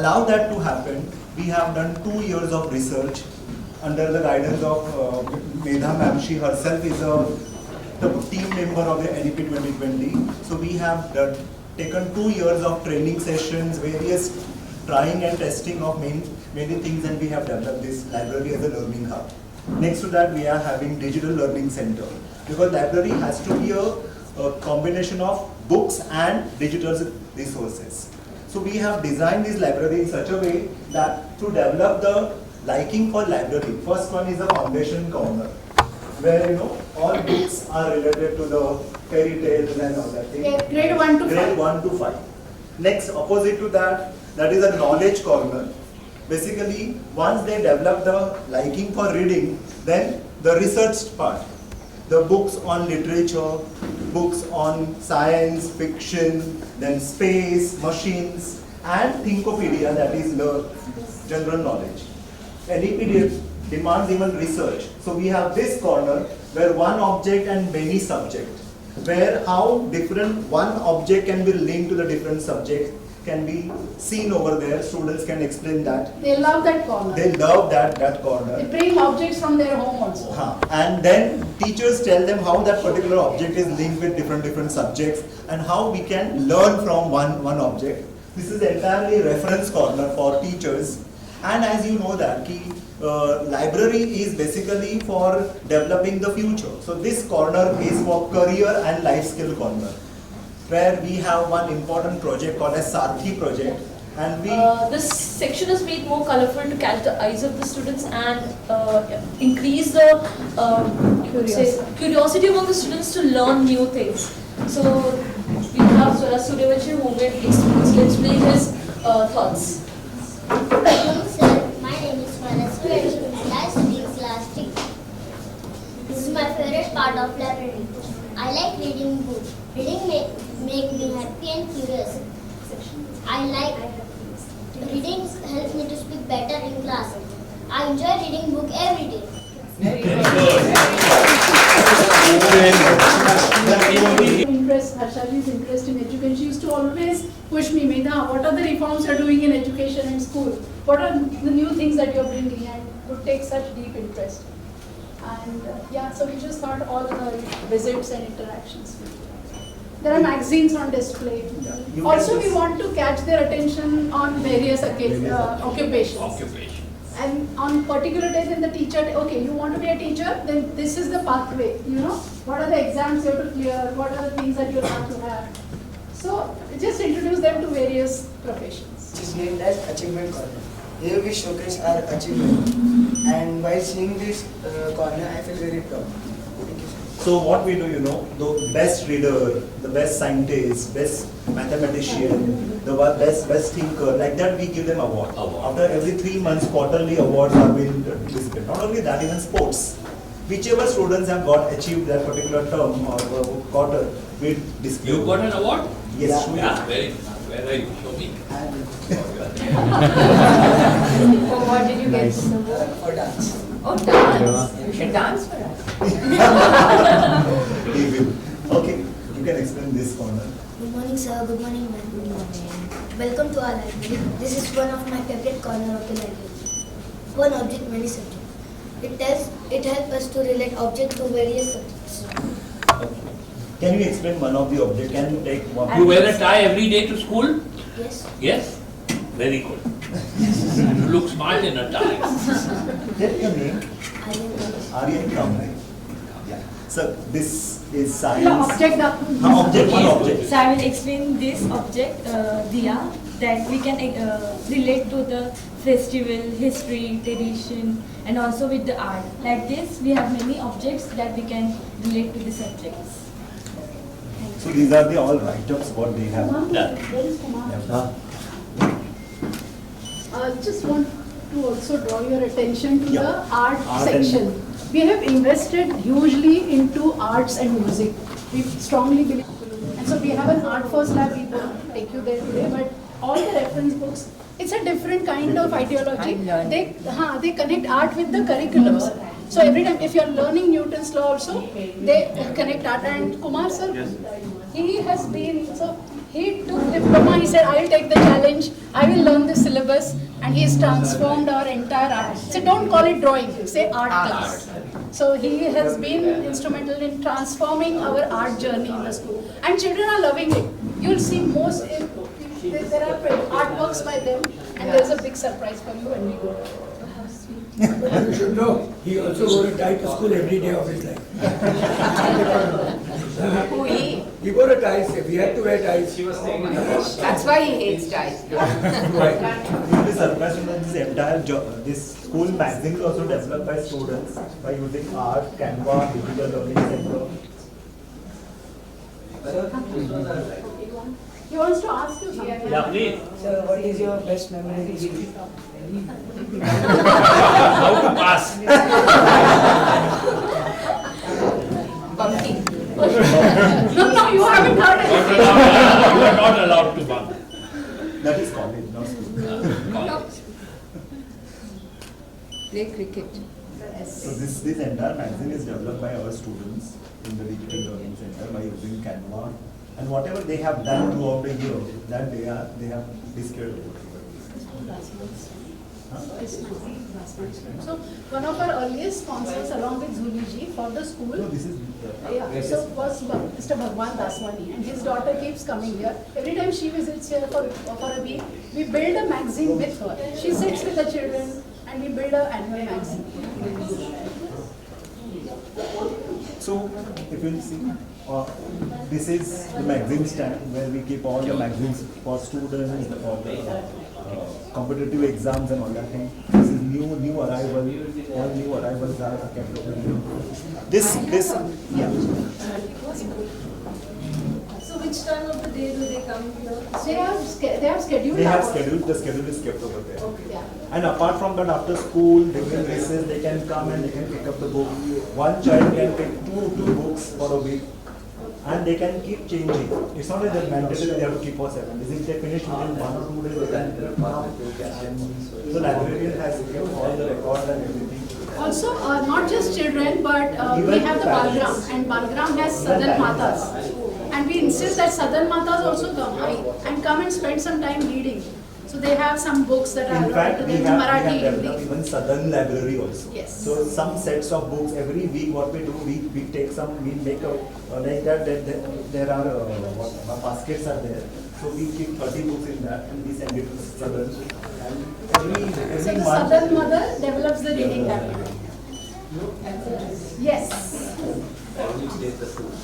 allow that to happen, we have done 2 years of research under the guidance of Medha ma'am. She herself is the team member of the NEP 2020. So we have taken 2 years of training sessions, various trying and testing of many things, and we have developed this library as a learning hub. Next to that, we are having digital learning center, because library has to be a combination of books and digital resources. So we have designed this library in such a way that to develop the liking for library, first one is a foundation corner, where all books are related to the fairy tales and all that thing. Okay, grade 1 to 5. Grade 1 to 5. Next, opposite to that is a knowledge corner. Basically, once they develop the liking for reading, then the research part, the books on literature, books on science, fiction, then space, machines, and Thinkopedia, that is the general knowledge. NEP demands even research. So we have this corner where one object and many subjects, where how different one object can be linked to the different subjects can be seen over there. Students can explain that. They love that corner. They love that corner. They bring objects from their home also. And then teachers tell them how that particular object is linked with different subjects and how we can learn from one object. This is entirely reference corner for teachers. And as you know that library is basically for developing the future. So this corner is for career and life skill corner, where we have one important project called as Sarthi project, and this section is made more colorful to catch the eyes of the students and increase the curiosity among the students to learn new things. So we have Swaras Suryavanshi who will explain his thoughts. Hello sir, my name is Swaras Suryavanshi. I study class 3. This is my favorite part of library. I like reading books. Reading make me happy and curious. I like reading helps me to speak better in class. I enjoy reading book every day. Harshaji's interest in education. She used to always push me, Medha, what are the reforms you're doing in education and school? What are the new things that you're bringing? And would take such deep interest. And so we just thought all the visits and interactions. There are magazines on display. Also, we want to catch their attention on various occupations. And on particular days in the teacher, okay, you want to be a teacher, then this is the pathway, What are the exams you have to clear? What are the things that you have to have? So, just introduce them to various professions. It is named as Achievement Corner. Here we showcase our achievement. And while seeing this corner, I feel very proud. Thank you, sir. so what we do, the best reader, the best scientist, best mathematician, the best thinker, like that we give them award. After every 3 months, quarterly awards are being displayed. Not only that, even sports. Whichever students have achieved that particular term or quarter, we display. You got an award? Yes. Yeah, very good. Where are you? Show me. For what did you get? For dance. Oh, dance. You should dance for us. He will. Okay, you can explain this corner. Good morning sir, good morning ma'am. Good morning. Welcome to our library. This is one of my favorite corner of the library. One object, many subjects. It helps us to relate objects to various subjects. Can you explain one of the object? Can you take one? You wear a tie every day to school? Yes. Yes? Very good. You look smart in a tie. Tell your name. Aryan Kamrai. Yeah. So this is science. Object. One object. So I will explain this object, Diya, that we can relate to the festival, history, tradition, and also with the art. Like this, we have many objects that we can relate to the subjects. So these are the all write-ups what they have done. There is Kumar. Yeah. Just want to also draw your attention to the art Art section. We have invested hugely into arts and music. We strongly believe. And so we have an art first lab. We don't take you there today, but all the reference books, it's a different kind of ideology. They connect art with the curriculums. So every time, if you are learning Newton's law also, they connect art. And Kumar sir, he has been, so He took diploma, he said, I will take the challenge, I will learn the syllabus, and he's transformed our entire art. So don't call it drawing, say art class. So he has been instrumental in transforming our art journey in the school. And children are loving it. You'll see there are artworks by them, and there's a big surprise for you when we go. You should know, he also wore a tie to school every day of his life. Who he? He wore a tie, we had to wear ties. That's why he hates ties. Right. You'll be surprised to know this entire this school magazine is also developed by students by using art, Canva, digital learning center. He wants to ask you something. Yeah, please. Sir, what is your best memory in school? How to pass? Bumpy. No, you haven't heard anything. You are not allowed to bunk. That is college, not school. Play cricket. So this entire magazine is developed by our students in the digital learning center by using Canva, and whatever they have done throughout the year, that they have displayed over here. So one of our earliest sponsors along with Zuliji for the school, No, this is so was Mr. Bhagwan Daswani, and his daughter keeps coming here. Every time she visits here for a week, we build a magazine with her. She sits with the children and we build an annual magazine. So, if you see, this is the magazine stand where we keep all the magazines for students, for the competitive exams and all that thing. This is new arrival, all new arrivals are kept over here. This, yeah. So which time of the day do they come here? They have scheduled. They have hours. scheduled, the schedule is kept over there. Yeah. And apart from that, after school, during recess, they can come and they can pick up the book. One child can pick two books for a week. And they can keep changing. It's not like they're mandatory they have to keep for 7 days. If they finish within 1 or 2 days, they can pick up. And the librarian has kept all the records and everything. Also, not just children, but we have the Balgram, and Balgram has Southern Matas. And we insist that Southern Matas also come and spend some time reading. So they have some books that are In fact, we in have Marathi, developed Hindi. even Southern library also. Yes. So some sets of books every week. What we do, we take some, we make a like that. There are baskets are there. So we keep 30 books in that and we send it to Southern. And every So the month. Southern mother develops the reading habit. Yes.